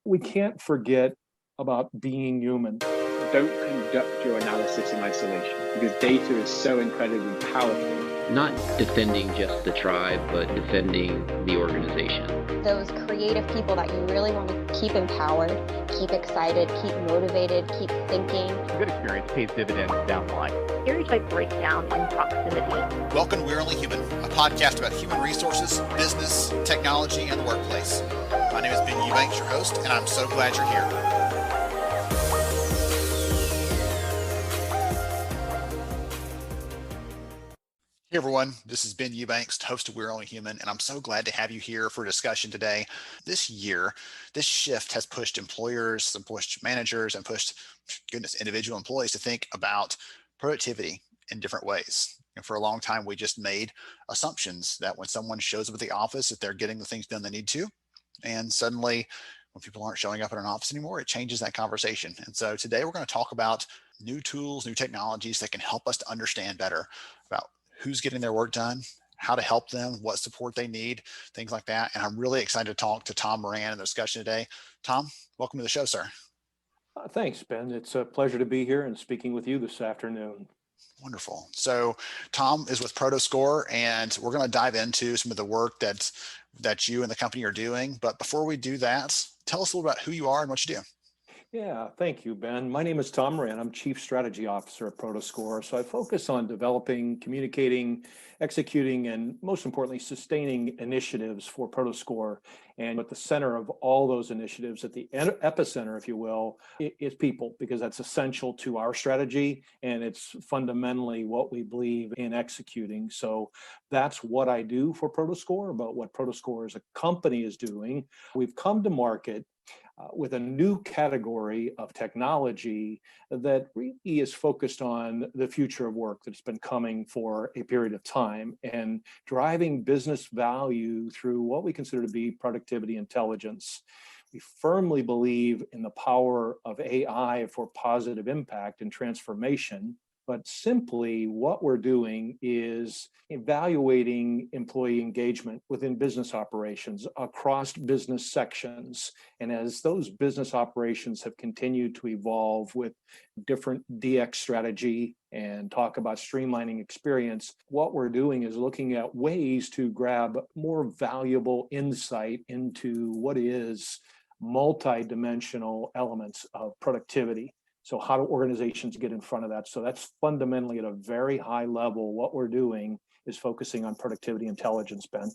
We can't forget about being human. Don't conduct your analysis in isolation because data is so incredibly powerful. Not defending just the tribe, but defending the organization. Those creative people that you really want to keep empowered, keep excited, keep motivated, keep thinking. A good experience pays dividends down the line. Stereotype breakdown in proximity. Welcome to We're Only Human, a podcast about human resources, business, technology, and the workplace. My name is Ben Eubanks, your host, and I'm so glad you're here. Hey everyone, this is Ben Eubanks, host of We're Only Human, and I'm so glad to have you here for a discussion today. This year, this shift has pushed employers and pushed managers and pushed, individual employees to think about productivity in different ways. And for a long time, we just made assumptions that when someone shows up at the office, that they're getting the things done they need to. And suddenly, when people aren't showing up at an office anymore, it changes that conversation. And so today we're going to talk about new tools, new technologies that can help us to understand better about who's getting their work done, how to help them, what support they need, things like that. And I'm really excited to talk to Tom Moran in the discussion today. Tom, welcome to the show, sir. Thanks, Ben. It's a pleasure to be here and speaking with you this afternoon. Wonderful. So Tom is with Prodoscore, and we're going to dive into some of the work that you and the company are doing. But before we do that, tell us a little about who you are and what you do. Yeah, thank you, Ben. My name is Tom Moran. I'm Chief Strategy Officer at Prodoscore. So I focus on developing, communicating, executing, and most importantly, sustaining initiatives for Prodoscore. And at the center of all those initiatives, at the epicenter, if you will, is people, because that's essential to our strategy. And it's fundamentally what we believe in executing. So that's what I do for Prodoscore, but what Prodoscore as a company is doing. We've come to market with a new category of technology that really is focused on the future of work that's been coming for a period of time and driving business value through what we consider to be productivity intelligence. We firmly believe in the power of AI for positive impact and transformation. But simply what we're doing is evaluating employee engagement within business operations across business sections. And as those business operations have continued to evolve with different DX strategy and talk about streamlining experience, what we're doing is looking at ways to grab more valuable insight into what is multi-dimensional elements of productivity. So how do organizations get in front of that? So that's fundamentally at a very high level. What we're doing is focusing on productivity intelligence, Ben.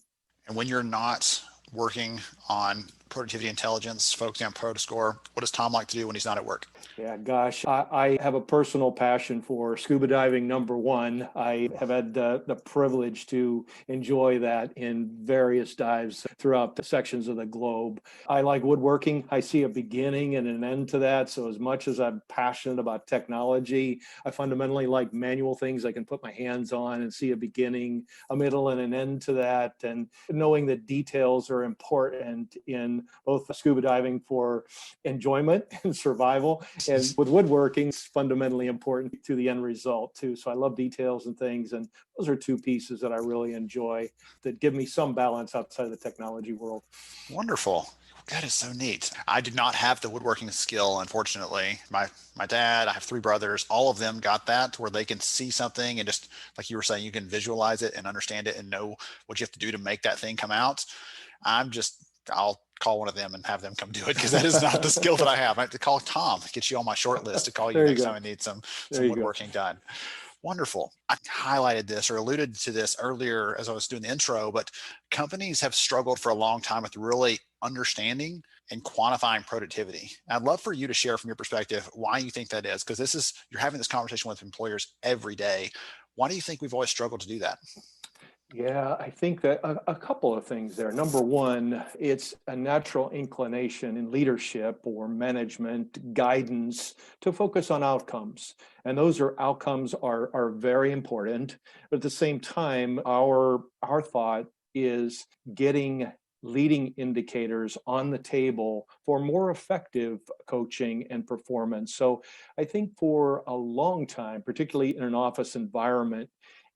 And when you're not working on productivity intelligence, focusing on Prodoscore, what does Tom like to do when he's not at work? Yeah, gosh, I have a personal passion for scuba diving, number one. I have had the privilege to enjoy that in various dives throughout the sections of the globe. I like woodworking. I see a beginning and an end to that. So as much as I'm passionate about technology, I fundamentally like manual things I can put my hands on and see a beginning, a middle, and an end to that. And knowing that details are important in both scuba diving for enjoyment and survival. And with woodworking, it's fundamentally important to the end result too. So I love details and things. And those are two pieces that I really enjoy that give me some balance outside of the technology world. Wonderful. That is so neat. I did not have the woodworking skill, unfortunately. My dad, I have three brothers, all of them got that where they can see something and just like you were saying, you can visualize it and understand it and know what you have to do to make that thing come out. I'll call one of them and have them come do it because that is not the skill that I have. I have to call Tom, get you on my short list to call you next time I need some woodworking done. Wonderful. I highlighted this or alluded to this earlier as I was doing the intro, but companies have struggled for a long time with really understanding and quantifying productivity. And I'd love for you to share from your perspective why you think that is, because you're having this conversation with employers every day. Why do you think we've always struggled to do that? Yeah, I think that a couple of things there. Number one, it's a natural inclination in leadership or management guidance to focus on outcomes. And those outcomes are very important. But at the same time, our thought is getting leading indicators on the table for more effective coaching and performance. So I think for a long time, particularly in an office environment,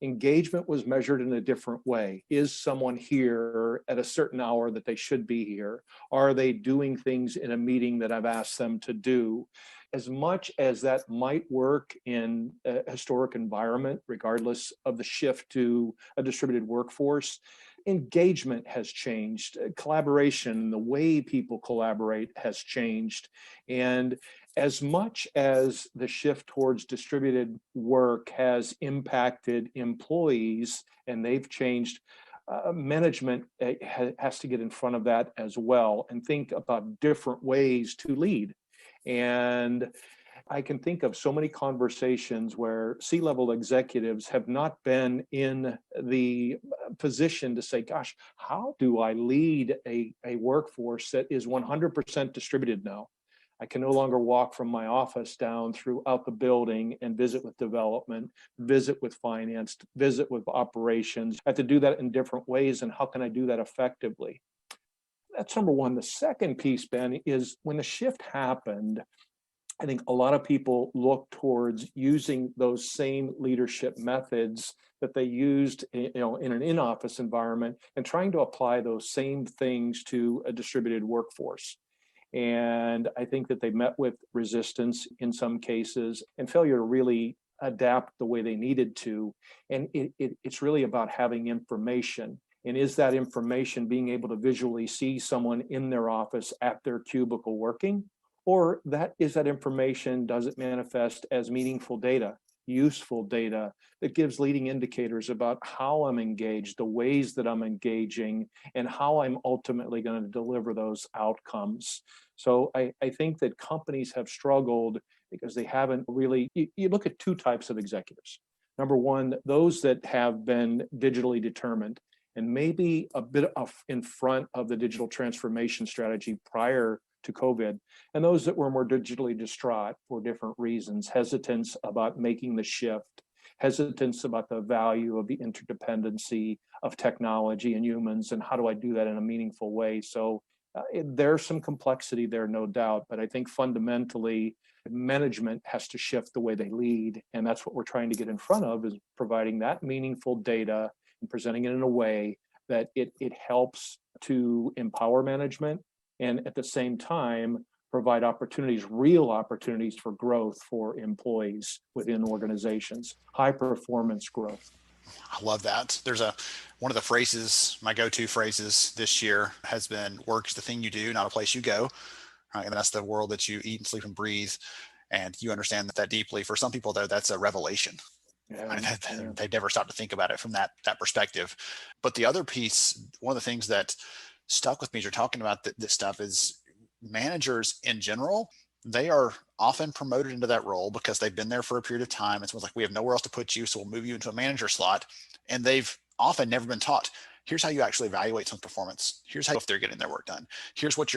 Engagement was measured in a different way. Is someone here at a certain hour that they should be here? Are they doing things in a meeting that I've asked them to do? As much as that might work in a historic environment, regardless of the shift to a distributed workforce, engagement has changed. Collaboration, the way people collaborate has changed. And as much as the shift towards distributed work has impacted employees and they've changed, management has to get in front of that as well and think about different ways to lead. And I can think of so many conversations where C-level executives have not been in the position to say, gosh, how do I lead a workforce that is 100% distributed now? I can no longer walk from my office down throughout the building and visit with development, visit with finance, visit with operations. I have to do that in different ways. And how can I do that effectively? That's number one. The second piece, Ben, is when the shift happened, I think a lot of people look towards using those same leadership methods that they used, in an in-office environment and trying to apply those same things to a distributed workforce. And I think that they met with resistance in some cases and failure to really adapt the way they needed to. And it's really about having information. And is that information being able to visually see someone in their office at their cubicle working? Or is that information, does it manifest as meaningful data, useful data that gives leading indicators about how I'm engaged, the ways that I'm engaging, and how I'm ultimately going to deliver those outcomes? So I think that companies have struggled because they haven't really, you look at two types of executives. Number one, those that have been digitally determined and maybe a bit in front of the digital transformation strategy prior to COVID, and those that were more digitally distraught for different reasons, hesitance about making the shift, hesitance about the value of the interdependency of technology and humans, and how do I do that in a meaningful way? So there's some complexity there, no doubt, but I think fundamentally management has to shift the way they lead, and that's what we're trying to get in front of, is providing that meaningful data and presenting it in a way that it helps to empower management and at the same time provide opportunities, real opportunities for growth for employees within organizations, high performance growth. I love that. There's one of the phrases, my go-to phrases this year has been, work's the thing you do, not a place you go. Right? And that's the world that you eat and sleep and breathe. And you understand that deeply. For some people, though, that's a revelation. Yeah. They never stop to think about it from that perspective. But the other piece, one of the things that stuck with me as you're talking about this stuff, is managers in general, they are often promoted into that role because they've been there for a period of time. It's like, we have nowhere else to put you, so we'll move you into a manager slot. And they've often never been taught, here's how you actually evaluate someone's performance. Here's how, if they're getting their work done. Here's what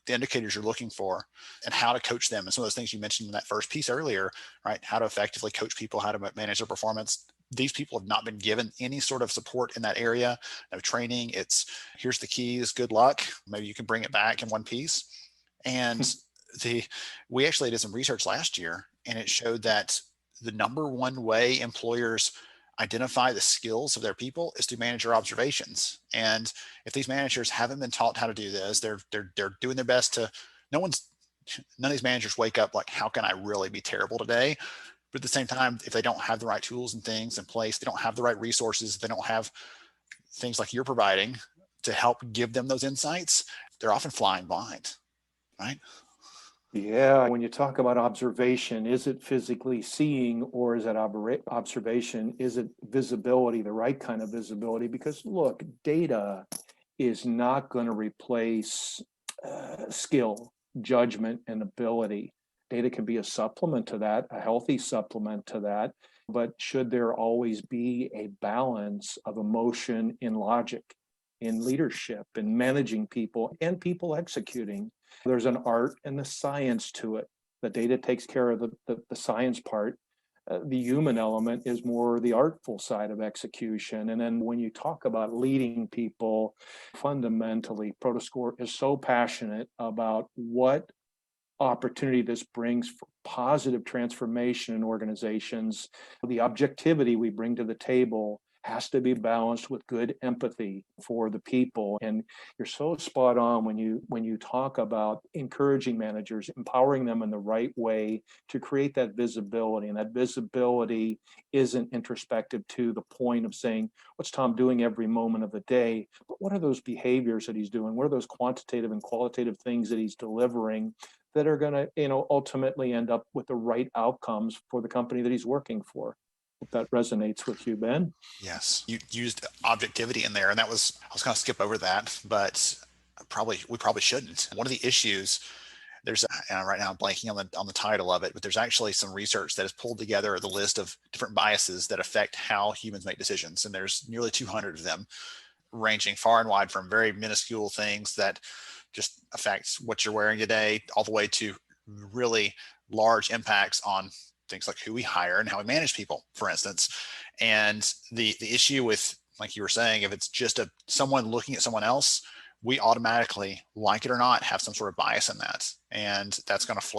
the indicators you're looking for, and how to coach them. And some of those things you mentioned in that first piece earlier, right? How to effectively coach people, how to manage their performance. These people have not been given any sort of support in that area, no training. It's, here's the keys, good luck. Maybe you can bring it back in one piece. And we actually did some research last year, and it showed that the number one way employers identify the skills of their people is through manager observations. And if these managers haven't been taught how to do this, they're doing their best to, none of these managers wake up like, how can I really be terrible today? But at the same time, if they don't have the right tools and things in place, they don't have the right resources, they don't have things like you're providing to help give them those insights, they're often flying blind, right? Yeah, when you talk about observation, is it physically seeing, or is it observation? Is it visibility, the right kind of visibility? Because look, data is not going to replace skill, judgment, and ability. Data can be a supplement to that, a healthy supplement to that. But should there always be a balance of emotion in logic, in leadership, in managing people, and people executing? There's an art and the science to it. The data takes care of the science part. The human element is more the artful side of execution. And then when you talk about leading people, fundamentally, Prodoscore is so passionate about what opportunity this brings for positive transformation in organizations. The objectivity we bring to the table has to be balanced with good empathy for the people. And you're so spot on when you talk about encouraging managers, empowering them in the right way to create that visibility. And that visibility isn't introspective to the point of saying, what's Tom doing every moment of the day? But what are those behaviors that he's doing? What are those quantitative and qualitative things that he's delivering that are going to, ultimately end up with the right outcomes for the company that he's working for? Hope that resonates with you, Ben. Yes, you used objectivity in there, and I was going to skip over that, but we probably shouldn't. One of the issues and right now I'm blanking on the title of it, but there's actually some research that has pulled together the list of different biases that affect how humans make decisions, and there's nearly 200 of them, ranging far and wide from very minuscule things that just affects what you're wearing today, all the way to really large impacts on things like who we hire and how we manage people, for instance. And the issue with, like you were saying, if it's just someone looking at someone else, we automatically, like it or not, have some sort of bias in that. And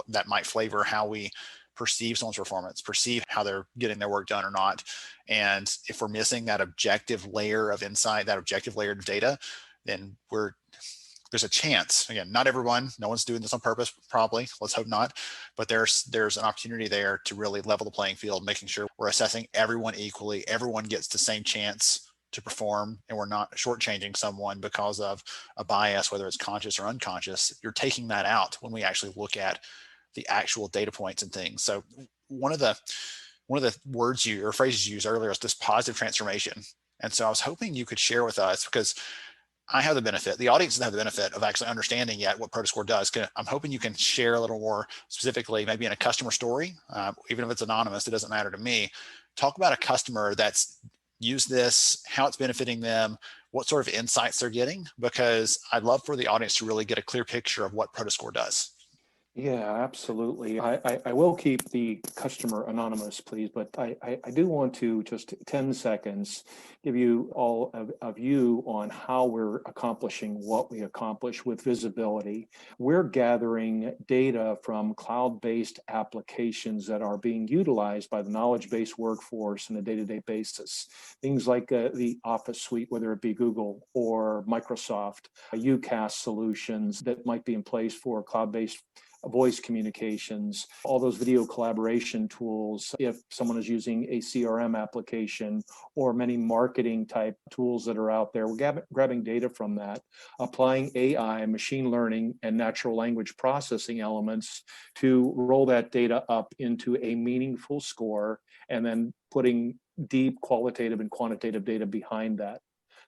that might flavor how we perceive someone's performance, perceive how they're getting their work done or not. And if we're missing that objective layer of insight, that objective layer of data, then there's a chance, again, not everyone, no one's doing this on purpose, probably, let's hope not, but there's an opportunity there to really level the playing field, making sure we're assessing everyone equally, everyone gets the same chance to perform, and we're not shortchanging someone because of a bias, whether it's conscious or unconscious. You're taking that out when we actually look at the actual data points and things. So one of the words or phrases you used earlier is this positive transformation. And so I was hoping you could share with us, because I have the benefit, the audience doesn't have the benefit of actually understanding yet what Prodoscore does. I'm hoping you can share a little more specifically, maybe in a customer story, even if it's anonymous, it doesn't matter to me. Talk about a customer that's used this, how it's benefiting them, what sort of insights they're getting, because I'd love for the audience to really get a clear picture of what Prodoscore does. Yeah, absolutely. I will keep the customer anonymous, please, but I do want to just 10 seconds give you all a view on how we're accomplishing what we accomplish with visibility. We're gathering data from cloud-based applications that are being utilized by the knowledge-based workforce on a day-to-day basis. Things like the Office suite, whether it be Google or Microsoft, UCaaS solutions that might be in place for cloud-based voice communications, all those video collaboration tools, if someone is using a CRM application, or many marketing type tools that are out there. We're grabbing data from that, applying AI, machine learning, and natural language processing elements to roll that data up into a meaningful score, and then putting deep qualitative and quantitative data behind that.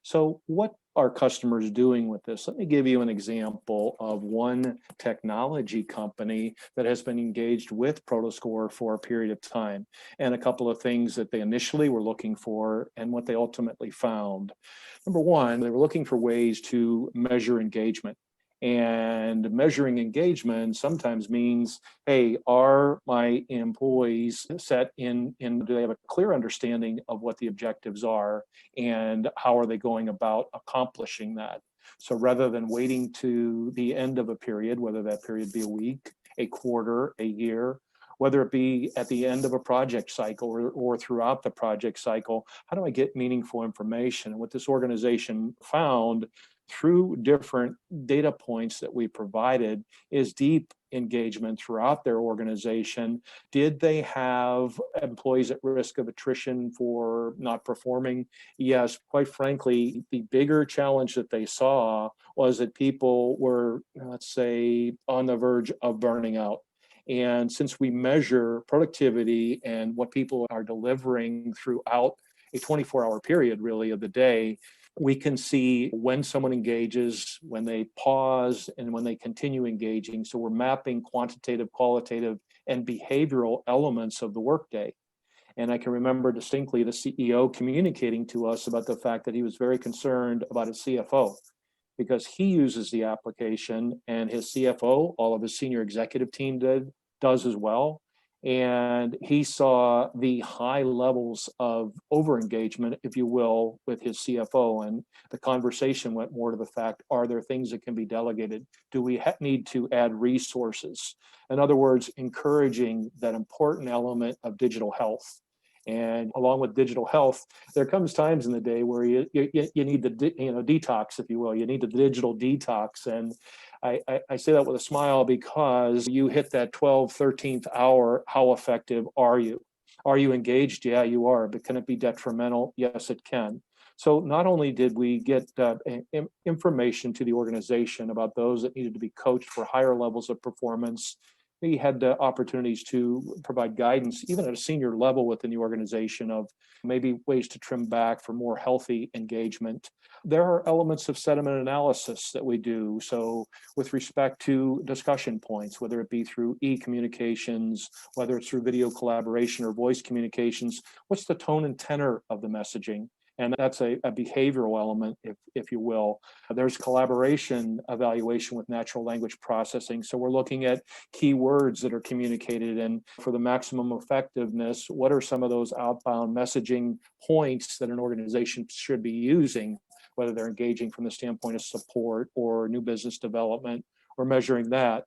So what are customers doing with this? Let me give you an example of one technology company that has been engaged with Prodoscore for a period of time, and a couple of things that they initially were looking for and what they ultimately found. Number one, they were looking for ways to measure engagement. And measuring engagement sometimes means, hey, are my employees set do they have a clear understanding of what the objectives are, and how are they going about accomplishing that? So rather than waiting to the end of a period, whether that period be a week, a quarter, a year, whether it be at the end of a project cycle or throughout the project cycle, how do I get meaningful information? And what this organization found through different data points that we provided is deep engagement throughout their organization. Did they have employees at risk of attrition for not performing? Yes. Quite frankly, the bigger challenge that they saw was that people were, let's say, on the verge of burning out. And since we measure productivity and what people are delivering throughout a 24-hour period, really, of the day, we can see when someone engages, when they pause, and when they continue engaging. So we're mapping quantitative, qualitative, and behavioral elements of the workday. And I can remember distinctly the CEO communicating to us about the fact that he was very concerned about his CFO, because he uses the application, and his CFO, all of his senior executive team does as well. And he saw the high levels of overengagement, if you will, with his CFO. And the conversation went more to the fact, are there things that can be delegated? Do we need to add resources? In other words, encouraging that important element of digital health. And along with digital health, there comes times in the day where you need the detox, if you will. You need the digital detox. And I say that with a smile because you hit that 12th, 13th hour. How effective are you? Are you engaged? Yeah, you are. But can it be detrimental? Yes, it can. So not only did we get information to the organization about those that needed to be coached for higher levels of performance, we had opportunities to provide guidance, even at a senior level within the organization, of maybe ways to trim back for more healthy engagement. There are elements of sentiment analysis that we do. So with respect to discussion points, whether it be through e-communications, whether it's through video collaboration or voice communications, what's the tone and tenor of the messaging? And that's a behavioral element, if you will. There's collaboration evaluation with natural language processing. So we're looking at keywords that are communicated, and for the maximum effectiveness, what are some of those outbound messaging points that an organization should be using, whether they're engaging from the standpoint of support or new business development. We're measuring that.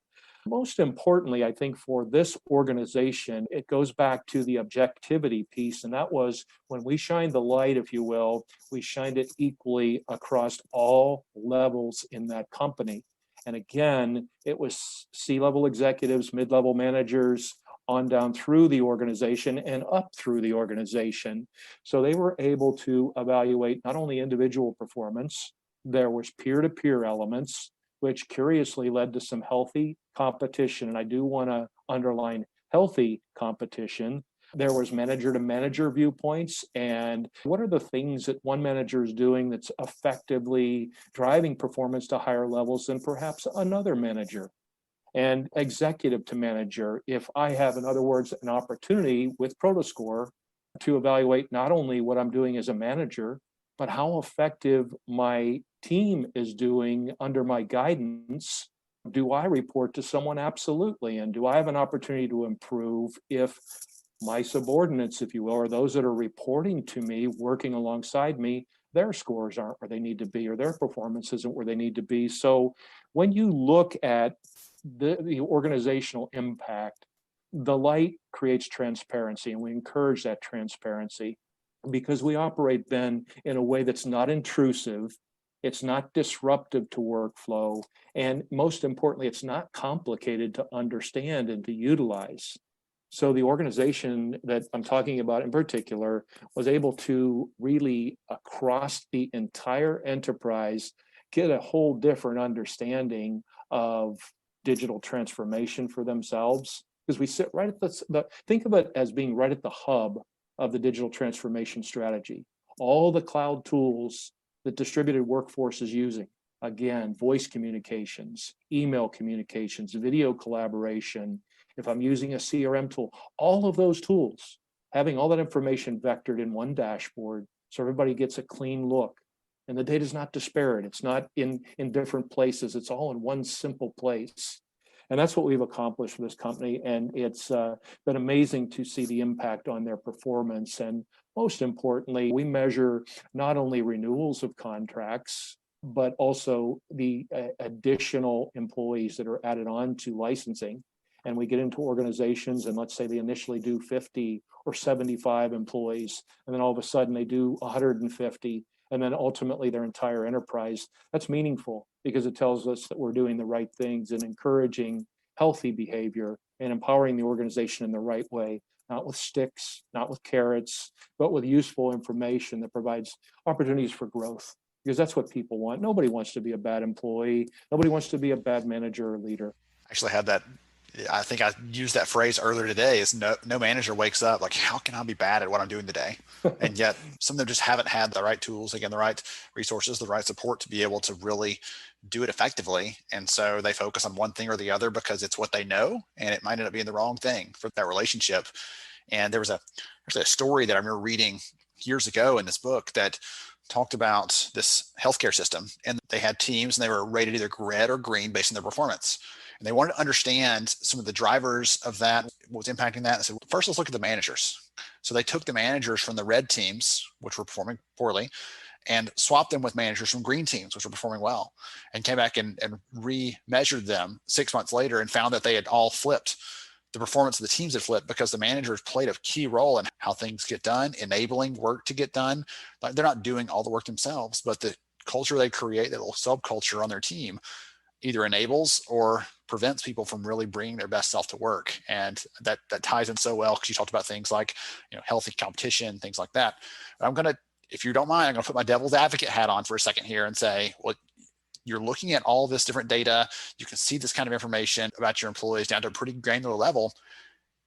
Most importantly, I think for this organization, it goes back to the objectivity piece. And that was when we shined the light, if you will, we shined it equally across all levels in that company. And again, it was C-level executives, mid-level managers, on down through the organization and up through the organization. So they were able to evaluate not only individual performance, there was peer-to-peer elements, which curiously led to some healthy competition. And I do want to underline healthy competition. There was manager to manager viewpoints, and what are the things that one manager is doing that's effectively driving performance to higher levels than perhaps another manager? And executive to manager, if I have, in other words, an opportunity with Prodoscore to evaluate not only what I'm doing as a manager, but how effective my team is doing under my guidance. Do I report to someone? Absolutely. And do I have an opportunity to improve if my subordinates, if you will, or those that are reporting to me, working alongside me, their scores aren't where they need to be, or their performance isn't where they need to be? So when you look at the organizational impact, the light creates transparency, and we encourage that transparency, because we operate then in a way that's not intrusive, it's not disruptive to workflow, and most importantly, it's not complicated to understand and to utilize. So the organization that I'm talking about in particular was able to really, across the entire enterprise, get a whole different understanding of digital transformation for themselves, because we sit right at think of it as being right at the hub of the digital transformation strategy. All the cloud tools that distributed workforce is using, again, voice communications, email communications, video collaboration. If I'm using a CRM tool, all of those tools, having all that information vectored in one dashboard so everybody gets a clean look. And the data is not disparate. It's not in different places. It's all in one simple place. And that's what we've accomplished for this company. And it's been amazing to see the impact on their performance. And most importantly, we measure not only renewals of contracts, but also the additional employees that are added on to licensing. And we get into organizations, and let's say they initially do 50 or 75 employees, and then all of a sudden they do 150. And then ultimately their entire enterprise. That's meaningful because it tells us that we're doing the right things and encouraging healthy behavior and empowering the organization in the right way, not with sticks, not with carrots, but with useful information that provides opportunities for growth, because that's what people want. Nobody wants to be a bad employee. Nobody wants to be a bad manager or leader. Actually had that. I think I used that phrase earlier today, is no manager wakes up like, how can I be bad at what I'm doing today? And yet some of them just haven't had the right tools, again, the right resources, the right support to be able to really do it effectively. And so they focus on one thing or the other because it's what they know, and it might end up being the wrong thing for that relationship. And there was actually a story that I remember reading years ago in this book that talked about this healthcare system, and they had teams and they were rated either red or green based on their performance. And they wanted to understand some of the drivers of that, what was impacting that. And said, first, let's look at the managers. So they took the managers from the red teams, which were performing poorly, and swapped them with managers from green teams, which were performing well, and came back and re-measured them 6 months later and found that they had all flipped. The performance of the teams had flipped because the managers played a key role in how things get done, enabling work to get done. Like, they're not doing all the work themselves, but the culture they create, that little subculture on their team, either enables or prevents people from really bringing their best self to work. And that ties in so well, because you talked about things like, healthy competition, things like that. I'm going to, if you don't mind, I'm going to put my devil's advocate hat on for a second here and say, well, you're looking at all this different data. You can see this kind of information about your employees down to a pretty granular level.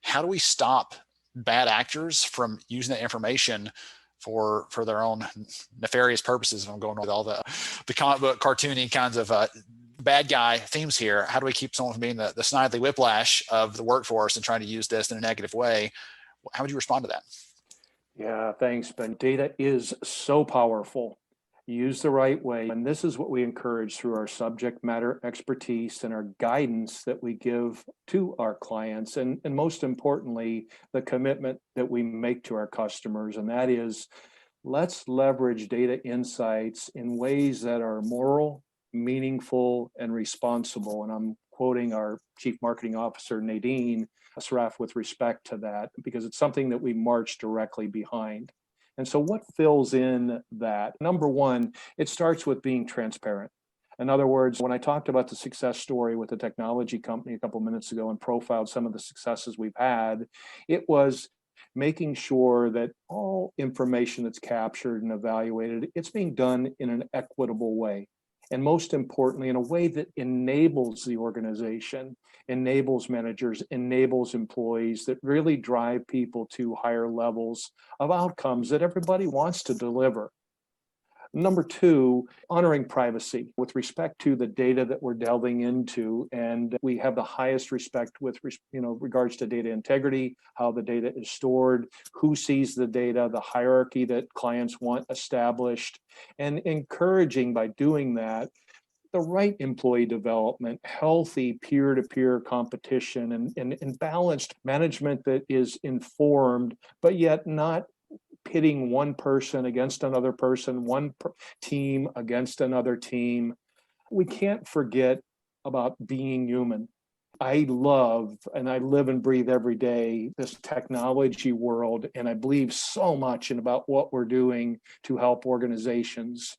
How do we stop bad actors from using that information for their own nefarious purposes? If I'm going with all the comic book cartoony kinds of bad guy themes here, how do we keep someone from being the Snidely Whiplash of the workforce and trying to use this in a negative way? How would you respond to that? Yeah, thanks, Ben. Data is so powerful. Used the right way. And this is what we encourage through our subject matter expertise and our guidance that we give to our clients. And most importantly, the commitment that we make to our customers. And that is, let's leverage data insights in ways that are moral, meaningful, and responsible. And I'm quoting our Chief Marketing Officer, Nadine Asraf, with respect to that, because it's something that we march directly behind. And so what fills in that? Number one, it starts with being transparent. In other words, when I talked about the success story with the technology company a couple of minutes ago and profiled some of the successes we've had, it was making sure that all information that's captured and evaluated, it's being done in an equitable way. And most importantly, in a way that enables the organization, enables managers, enables employees, that really drive people to higher levels of outcomes that everybody wants to deliver. Number two, honoring privacy with respect to the data that we're delving into. And we have the highest respect with regards to data integrity, how the data is stored, who sees the data, the hierarchy that clients want established, and encouraging by doing that the right employee development, healthy peer-to-peer competition, and balanced management that is informed, but yet not pitting one person against another person, team against another team. We can't forget about being human. I love and I live and breathe every day this technology world, and I believe so much in about what we're doing to help organizations.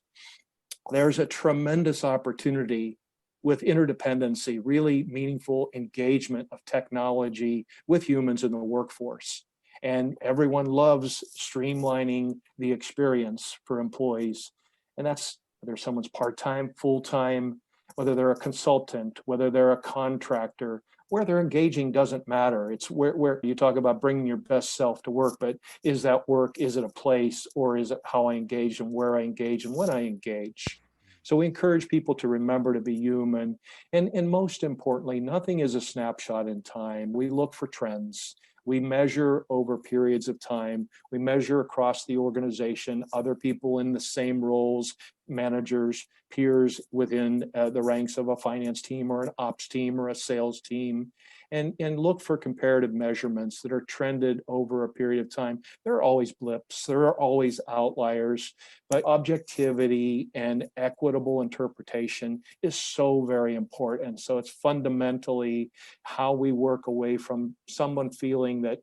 There's a tremendous opportunity with interdependency, really meaningful engagement of technology with humans in the workforce. And everyone loves streamlining the experience for employees. And that's whether someone's part-time, full-time, whether they're a consultant, whether they're a contractor, where they're engaging doesn't matter. It's where you talk about bringing your best self to work, but is that work, is it a place, or is it how I engage and where I engage and when I engage? So we encourage people to remember to be human. And most importantly, nothing is a snapshot in time. We look for trends. We measure over periods of time. We measure across the organization, other people in the same roles, managers, peers within the ranks of a finance team or an ops team or a sales team, and look for comparative measurements that are trended over a period of time. There are always blips, there are always outliers, but objectivity and equitable interpretation is so very important. So it's fundamentally how we work away from someone feeling that,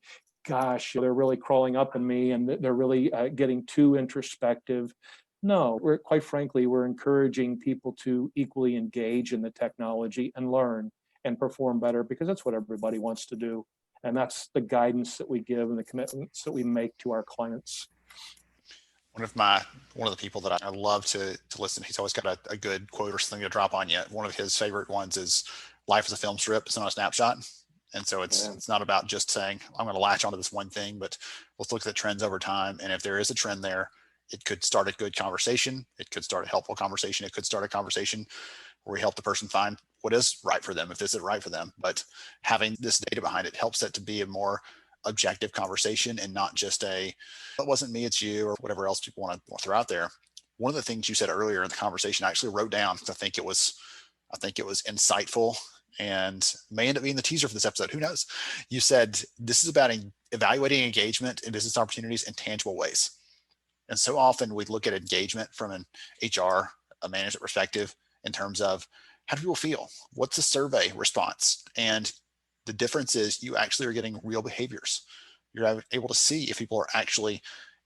gosh, they're really crawling up in me and they're really getting too introspective. No, quite frankly, we're encouraging people to equally engage in the technology and learn and perform better, because that's what everybody wants to do. And that's the guidance that we give and the commitments that we make to our clients. One of the people that I love to listen, he's always got a good quote or something to drop on you. One of his favorite ones is, life is a film strip, it's not a snapshot. And so it's not about just saying, I'm going to latch onto this one thing, but let's look at the trends over time. And if there is a trend there, it could start a good conversation. It could start a helpful conversation. It could start a conversation where we help the person find what is right for them, if this is right for them. But having this data behind it helps that to be a more objective conversation and not just it wasn't me, it's you, or whatever else people want to throw out there. One of the things you said earlier in the conversation, I actually wrote down, because I think it was insightful and may end up being the teaser for this episode. Who knows? You said this is about evaluating engagement and business opportunities in tangible ways. And so often we look at engagement from an HR, a management perspective in terms of how do people feel? What's the survey response? And the difference is you actually are getting real behaviors. You're able to see if people are actually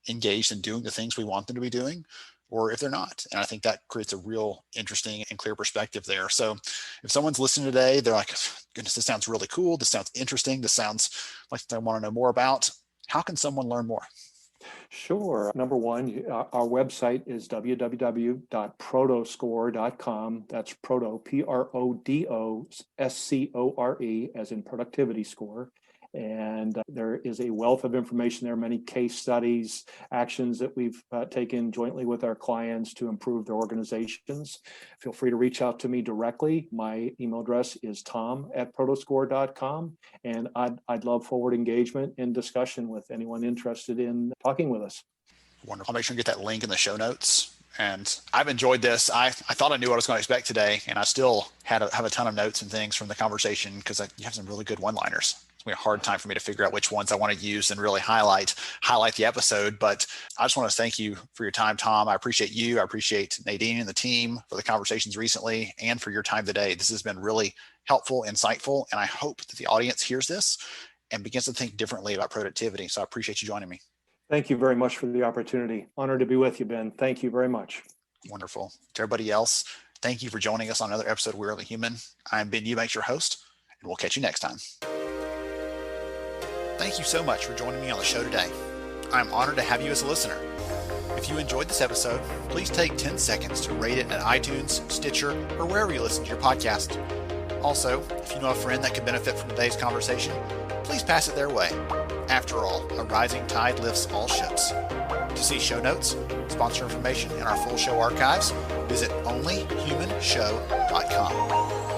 engaged in doing the things we want them to be doing, or if they're not. And I think that creates a real interesting and clear perspective there. So if someone's listening today, they're like, goodness, this sounds really cool. This sounds interesting. This sounds like I want to know more about. How can someone learn more? Sure. Number one, our website is www.prodoscore.com. That's Prodo, Prodoscore, as in productivity score. And there is a wealth of information there, many case studies, actions that we've taken jointly with our clients to improve their organizations. Feel free to reach out to me directly. My email address is tom@prodoscore.com. And I'd love forward engagement and discussion with anyone interested in talking with us. Wonderful. I'll make sure to get that link in the show notes. And I've enjoyed this. I thought I knew what I was going to expect today, and I still have a ton of notes and things from the conversation because you have some really good one-liners. It's going to be a hard time for me to figure out which ones I want to use and really highlight the episode. But I just want to thank you for your time, Tom. I appreciate you. I appreciate Nadine and the team for the conversations recently and for your time today. This has been really helpful, insightful, and I hope that the audience hears this and begins to think differently about productivity. So I appreciate you joining me. Thank you very much for the opportunity. Honored to be with you, Ben. Thank you very much. Wonderful. To everybody else, thank you for joining us on another episode of We're Only Human. I'm Ben Eubanks, your host, and we'll catch you next time. Thank you so much for joining me on the show today. I'm honored to have you as a listener. If you enjoyed this episode, please take 10 seconds to rate it at iTunes, Stitcher, or wherever you listen to your podcast. Also, if you know a friend that could benefit from today's conversation, please pass it their way. After all, a rising tide lifts all ships. To see show notes, sponsor information, and our full show archives, visit onlyhumanshow.com.